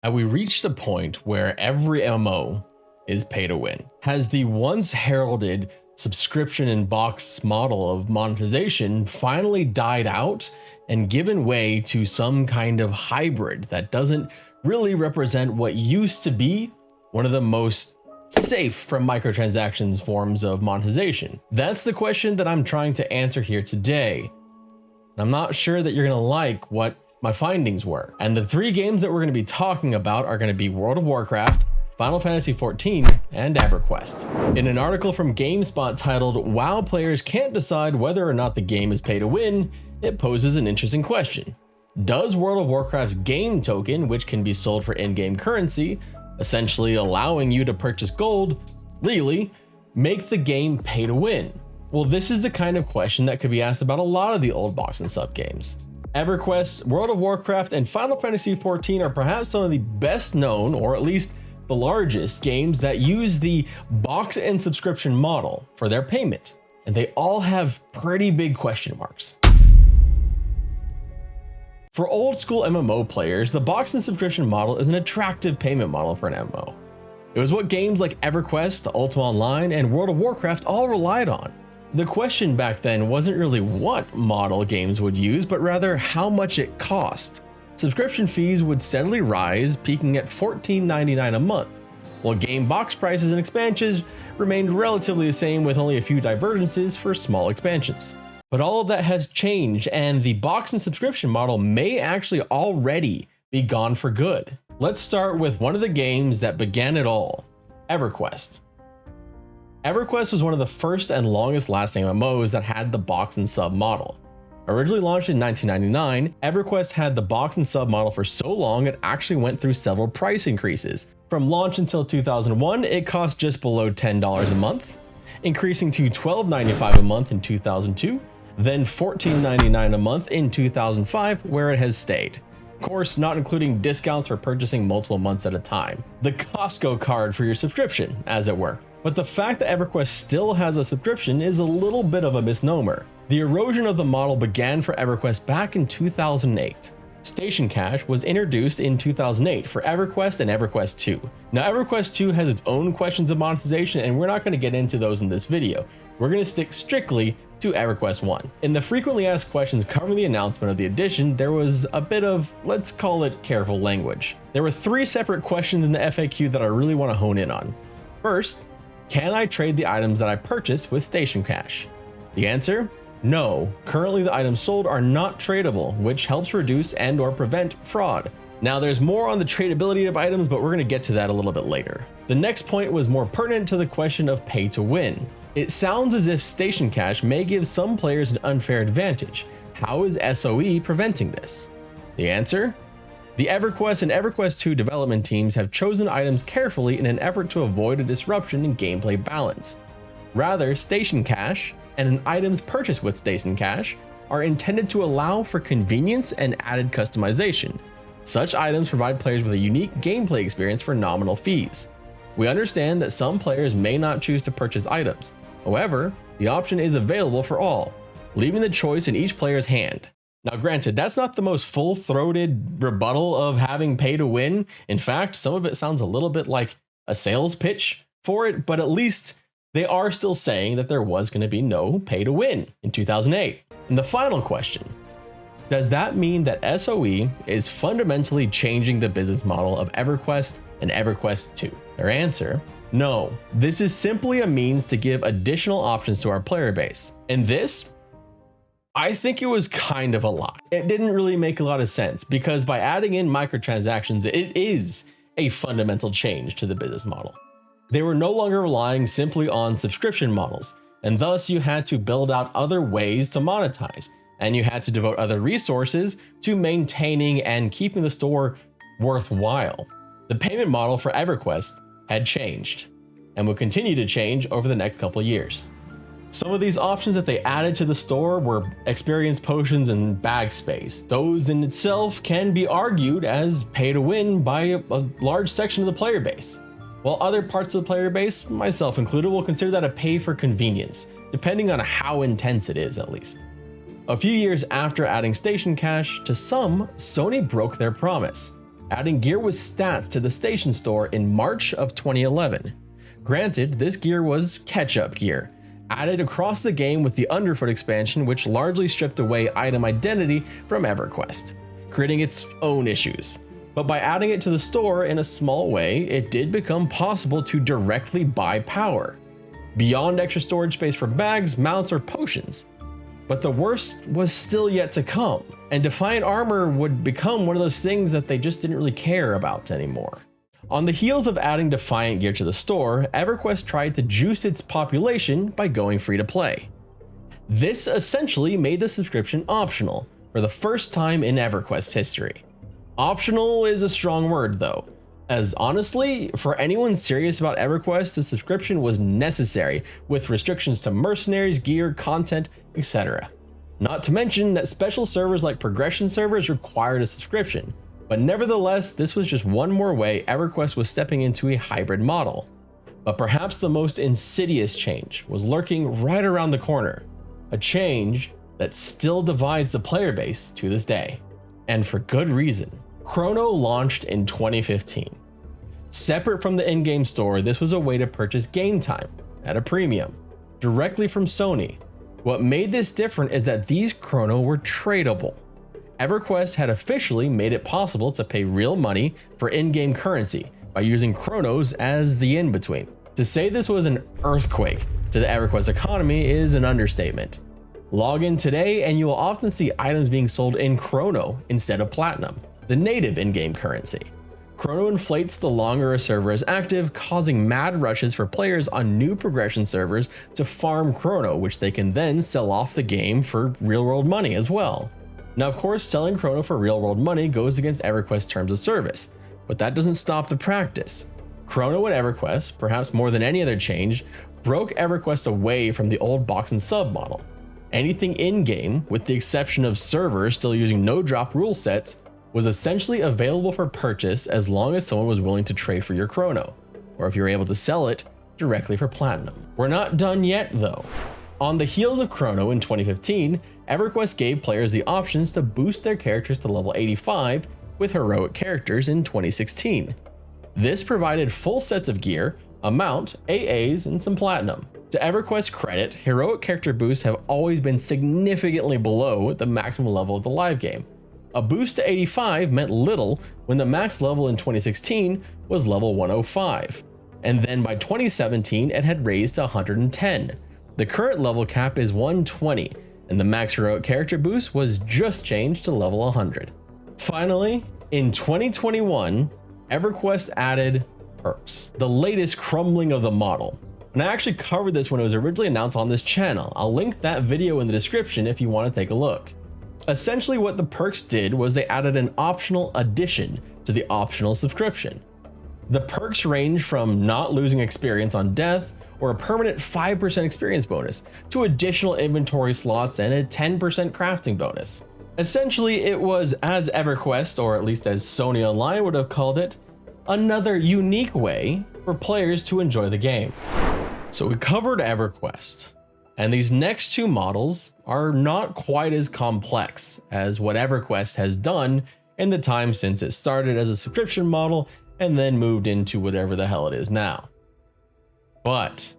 And we reached a point where every MMO is pay to win. Has the once heralded subscription and box model of monetization finally died out and given way to some kind of hybrid that doesn't really represent what used to be one of the most safe from microtransactions forms of monetization? That's the question that I'm trying to answer here today. I'm not sure that you're gonna like what my findings were. And the three games that we're gonna be talking about are gonna be World of Warcraft, Final Fantasy XIV, and Everquest. In an article from GameSpot titled "WoW Players Can't Decide Whether or Not the Game is Pay to Win," it poses an interesting question. Does World of Warcraft's game token, which can be sold for in-game currency, essentially allowing you to purchase gold, legally, make the game pay to win? Well, this is the kind of question that could be asked about a lot of the old box and sub games. Everquest, World of Warcraft, and Final Fantasy XIV are perhaps some of the best known, or at least the largest, games that use the box and subscription model for their payment, and they all have pretty big question marks. For old school MMO players, the box and subscription model is an attractive payment model for an MMO. It was what games like Everquest, Ultima Online, and World of Warcraft all relied on. The question back then wasn't really what model games would use, but rather how much it cost. Subscription fees would steadily rise, peaking at $14.99 a month, while game box prices and expansions remained relatively the same, with only a few divergences for small expansions. But all of that has changed, and the box and subscription model may actually already be gone for good. Let's start with one of the games that began it all, Everquest. Everquest was one of the first and longest lasting MMOs that had the box and sub model. Originally launched in 1999, Everquest had the box and sub model for so long it actually went through several price increases. From launch until 2001, it cost just below $10 a month, increasing to $12.95 a month in 2002, then $14.99 a month in 2005, where it has stayed. Of course, not including discounts for purchasing multiple months at a time. The Costco card for your subscription, as it were. But the fact that Everquest still has a subscription is a little bit of a misnomer. The erosion of the model began for Everquest back in 2008. Station Cash was introduced in 2008 for Everquest and Everquest 2. Now, Everquest 2 has its own questions of monetization, and we're not going to get into those in this video. We're going to stick strictly to Everquest 1. In the frequently asked questions covering the announcement of the edition, there was a bit of, let's call it, careful language. There were three separate questions in the FAQ that I really want to hone in on. First, can I trade the items that I purchase with Station Cash? The answer? No. Currently the items sold are not tradable, which helps reduce and or prevent fraud. Now there's more on the tradability of items, but we're going to get to that a little bit later. The next point was more pertinent to the question of pay to win. It sounds as if Station Cash may give some players an unfair advantage. How is SOE preventing this? The answer? The Everquest and Everquest 2 development teams have chosen items carefully in an effort to avoid a disruption in gameplay balance. Rather, Station Cash and items purchased with Station Cash are intended to allow for convenience and added customization. Such items provide players with a unique gameplay experience for nominal fees. We understand that some players may not choose to purchase items. However, the option is available for all, leaving the choice in each player's hand. Now granted, that's not the most full-throated rebuttal of having pay to win. In fact, some of it sounds a little bit like a sales pitch for it, but at least they are still saying that there was going to be no pay to win in 2008. And the final question, does that mean that SOE is fundamentally changing the business model of Everquest and Everquest 2? Their answer, no. This is simply a means to give additional options to our player base. And this, I think it was kind of a lot. It didn't really make a lot of sense because by adding in microtransactions, it is a fundamental change to the business model. They were no longer relying simply on subscription models, and thus you had to build out other ways to monetize, and you had to devote other resources to maintaining and keeping the store worthwhile. The payment model for Everquest had changed and will continue to change over the next couple of years. Some of these options that they added to the store were experience potions and bag space. Those in itself can be argued as pay to win by a large section of the player base, while other parts of the player base, myself included, will consider that a pay for convenience, depending on how intense it is at least. A few years after adding Station Cash, to some, Sony broke their promise. adding gear with stats to the station store in March of 2011. Granted, this gear was catch-up gear, added across the game with the Underfoot expansion, which largely stripped away item identity from EverQuest, creating its own issues. But by adding it to the store in a small way, it did become possible to directly buy power, beyond extra storage space for bags, mounts, or potions. But the worst was still yet to come, and Defiant Armor would become one of those things that they just didn't really care about anymore. On the heels of adding Defiant gear to the store, EverQuest tried to juice its population by going free to play. This essentially made the subscription optional for the first time in EverQuest history. Optional is a strong word though, as honestly, for anyone serious about EverQuest, the subscription was necessary with restrictions to mercenaries, gear, content, etc. Not to mention that special servers like progression servers required a subscription. But nevertheless, this was just one more way EverQuest was stepping into a hybrid model. But perhaps the most insidious change was lurking right around the corner, a change that still divides the player base to this day, and for good reason. Chrono launched in 2015. Separate from the in-game store, this was a way to purchase game time at a premium, directly from Sony. What made this different is that these Chrono were tradable. EverQuest had officially made it possible to pay real money for in-game currency by using Chronos as the in-between. To say this was an earthquake to the EverQuest economy is an understatement. Log in today and you will often see items being sold in Chrono instead of Platinum, the native in-game currency. Chrono inflates the longer a server is active, causing mad rushes for players on new progression servers to farm Chrono, which they can then sell off the game for real-world money as well. Now, of course, selling Chrono for real-world money goes against EverQuest's terms of service, but that doesn't stop the practice. Chrono and EverQuest, perhaps more than any other change, broke EverQuest away from the old box and sub model. Anything in-game, with the exception of servers still using no-drop rule sets, was essentially available for purchase as long as someone was willing to trade for your Chrono, or if you were able to sell it directly for Platinum. We're not done yet though. On the heels of Chrono in 2015, EverQuest gave players the options to boost their characters to level 85 with heroic characters in 2016. This provided full sets of gear, a mount, AAs, and some platinum. To EverQuest's credit, heroic character boosts have always been significantly below the maximum level of the live game. A boost to 85 meant little when the max level in 2016 was level 105, and then by 2017 it had raised to 110. The current level cap is 120, and the max heroic character boost was just changed to level 100. Finally, in 2021, EverQuest added perks, the latest crumbling of the model. And I actually covered this when it was originally announced on this channel. I'll link that video in the description if you want to take a look. Essentially what the perks did was they added an optional addition to the optional subscription. The perks range from not losing experience on death or a permanent 5% experience bonus to additional inventory slots and a 10% crafting bonus. Essentially, it was, as EverQuest, or at least as Sony Online would have called it, another unique way for players to enjoy the game. So we covered EverQuest, and these next two models are not quite as complex as what EverQuest has done in the time since it started as a subscription model and then moved into whatever the hell it is now. But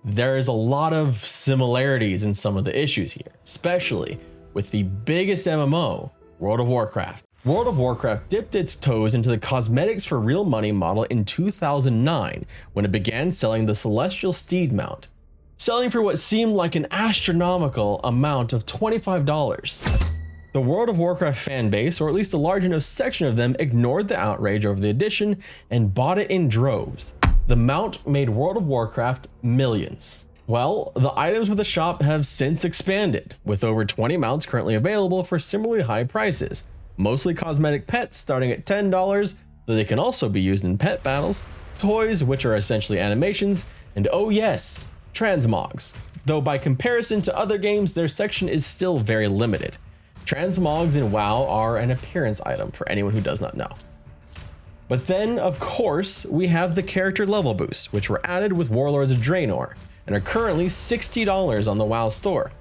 there is a lot of similarities in some of the issues here, especially with the biggest MMO, World of Warcraft. World of Warcraft dipped its toes into the cosmetics for real money model in 2009 when it began selling the Celestial Steed mount, selling for what seemed like an astronomical amount of $25. The World of Warcraft fan base, or at least a large enough section of them, ignored the outrage over the addition and bought it in droves. The mount made World of Warcraft millions. Well, the items with the shop have since expanded, with over 20 mounts currently available for similarly high prices. Mostly cosmetic pets starting at $10, though they can also be used in pet battles, toys, which are essentially animations, and oh yes, transmogs. Though by comparison to other games, their section is still very limited. Transmogs in WoW are an appearance item for anyone who does not know. But then, of course, we have the character level boosts, which were added with Warlords of Draenor, and are currently $60 on the WoW store.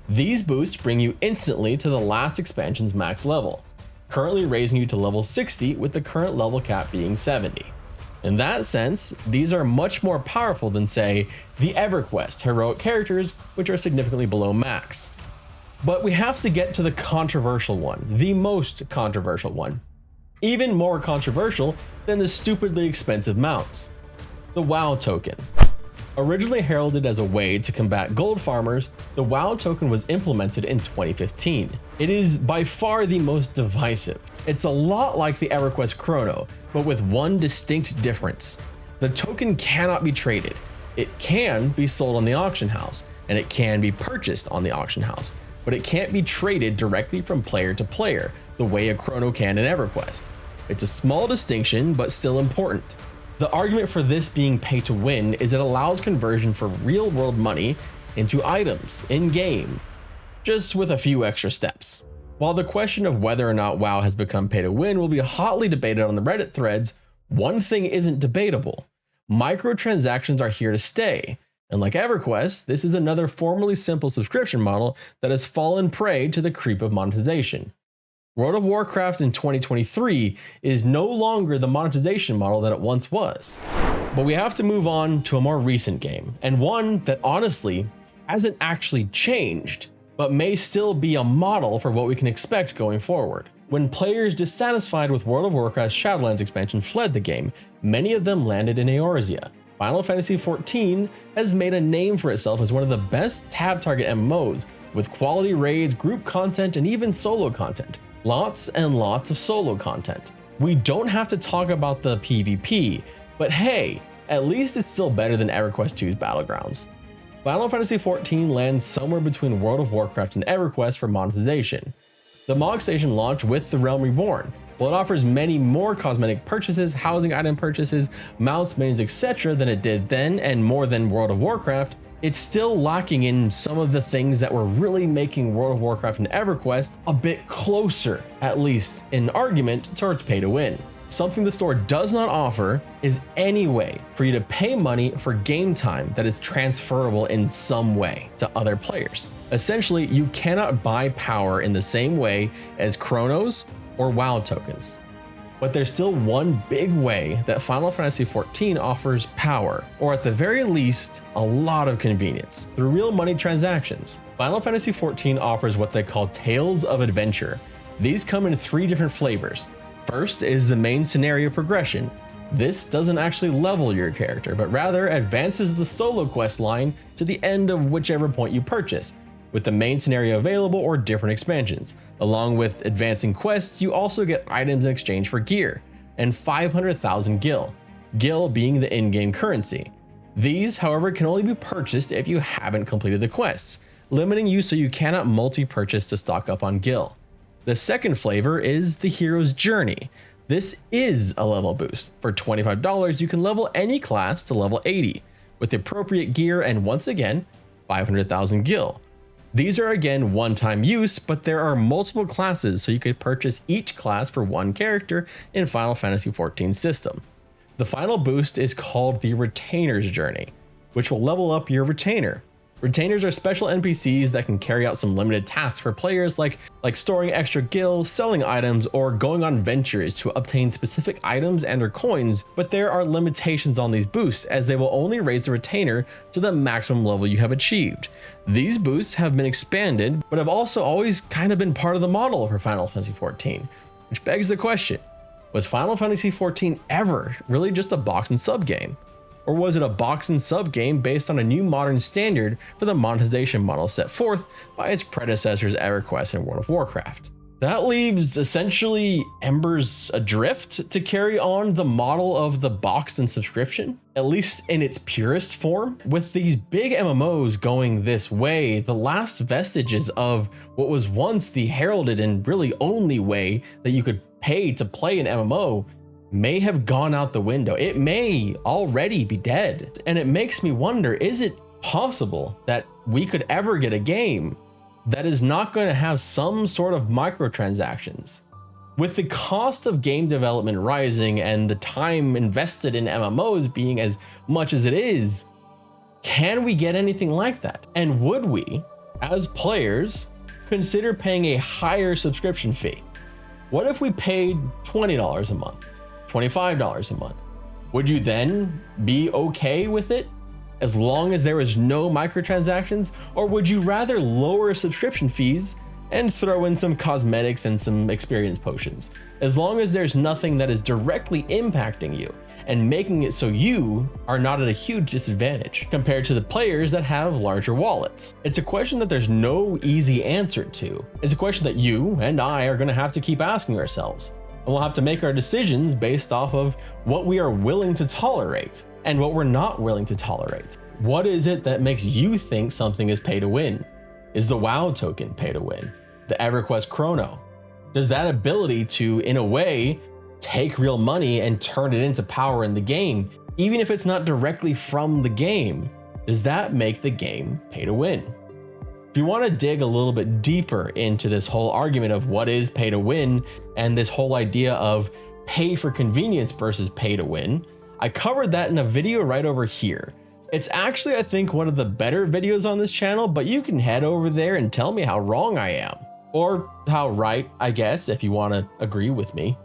These boosts bring you instantly to the last expansion's max level. currently raising you to level 60 with the current level cap being 70. In that sense, these are much more powerful than, say, the EverQuest heroic characters, which are significantly below max. But we have to get to the controversial one, the most controversial one. Even more controversial than the stupidly expensive mounts. The WoW token. Originally heralded as a way to combat gold farmers, the WoW token was implemented in 2015. It is by far the most divisive. It's a lot like the EverQuest Chrono, but with one distinct difference. The token cannot be traded. It can be sold on the auction house, and it can be purchased on the auction house, but it can't be traded directly from player to player, the way a Krono can in EverQuest. It's a small distinction, but still important. The argument for this being pay to win is it allows conversion for real world money into items in game, just with a few extra steps. While the question of whether or not WoW has become pay to win will be hotly debated on the Reddit threads, one thing isn't debatable. Microtransactions are here to stay. And like EverQuest, this is another formerly simple subscription model that has fallen prey to the creep of monetization. World of Warcraft in 2023 is no longer the monetization model that it once was. But we have to move on to a more recent game, and one that honestly hasn't actually changed, but may still be a model for what we can expect going forward. When players dissatisfied with World of Warcraft's Shadowlands expansion fled the game, many of them landed in Eorzea. Final Fantasy XIV has made a name for itself as one of the best tab target MMOs, with quality raids, group content, and even solo content. Lots and lots of solo content. We don't have to talk about the PvP, but hey, at least it's still better than EverQuest 2's Battlegrounds. Final Fantasy XIV lands somewhere between World of Warcraft and EverQuest for monetization. The MOG station launched with the Realm Reborn. While it offers many more cosmetic purchases, housing item purchases, mounts, minis, etc. than it did then, and more than World of Warcraft, it's still lacking in some of the things that were really making World of Warcraft and EverQuest a bit closer, at least in argument, towards pay to win. Something the store does not offer is any way for you to pay money for game time that is transferable in some way to other players. Essentially, you cannot buy power in the same way as Chronos or WoW tokens. But there's still one big way that Final Fantasy XIV offers power, or at the very least, a lot of convenience, through real money transactions. Final Fantasy XIV offers what they call Tales of Adventure. These come in 3 different flavors. First is the main scenario progression. This doesn't actually level your character, but rather advances the solo quest line to the end of whichever point you purchase, with the main scenario available or different expansions. Along with advancing quests, you also get items in exchange for gear, and 500,000 gil, gil being the in-game currency. These, however, can only be purchased if you haven't completed the quests, limiting you so you cannot multi-purchase to stock up on gil. The second flavor is the hero's journey. This is a level boost. For $25, you can level any class to level 80, with appropriate gear and once again, 500,000 gil. These are again one-time use, but there are multiple classes, so you could purchase each class for one character in Final Fantasy XIV's system. The final boost is called the Retainer's Journey, which will level up your retainer. Retainers are special NPCs that can carry out some limited tasks for players like storing extra gil, selling items, or going on ventures to obtain specific items and or coins, but there are limitations on these boosts as they will only raise the retainer to the maximum level you have achieved. These boosts have been expanded, but have also always kind of been part of the model for Final Fantasy XIV, which begs the question, was Final Fantasy XIV ever really just a box and sub game? Or was it a box and sub game based on a new modern standard for the monetization model set forth by its predecessors EverQuest and World of Warcraft? That leaves essentially Embers adrift to carry on the model of the box and subscription, at least in its purest form. With these big MMOs going this way, the last vestiges of what was once the heralded and really only way that you could pay to play an MMO may have gone out the window. It may already be dead. And it makes me wonder, is it possible that we could ever get a game that is not going to have some sort of microtransactions? With the cost of game development rising and the time invested in MMOs being as much as it is, can we get anything like that? And would we, as players, consider paying a higher subscription fee? What if we paid $20 a month, $25 a month? Would you then be okay with it as long as there was no microtransactions? Or would you rather lower subscription fees and throw in some cosmetics and some experience potions, as long as there's nothing that is directly impacting you and making it so you are not at a huge disadvantage compared to the players that have larger wallets? It's a question that there's no easy answer to. It's a question that you and I are gonna have to keep asking ourselves. And we'll have to make our decisions based off of what we are willing to tolerate and what we're not willing to tolerate. What is it that makes you think something is pay to win? Is the WoW token pay to win? The Everquest Chrono? Does that ability to, in a way, take real money and turn it into power in the game, even if it's not directly from the game, does that make the game pay to win? If you want to dig a little bit deeper into this whole argument of what is pay to win and this whole idea of pay for convenience versus pay to win, I covered that in a video right over here. It's actually, I think, one of the better videos on this channel, but you can head over there and tell me how wrong I am. Or how right, I guess, if you want to agree with me.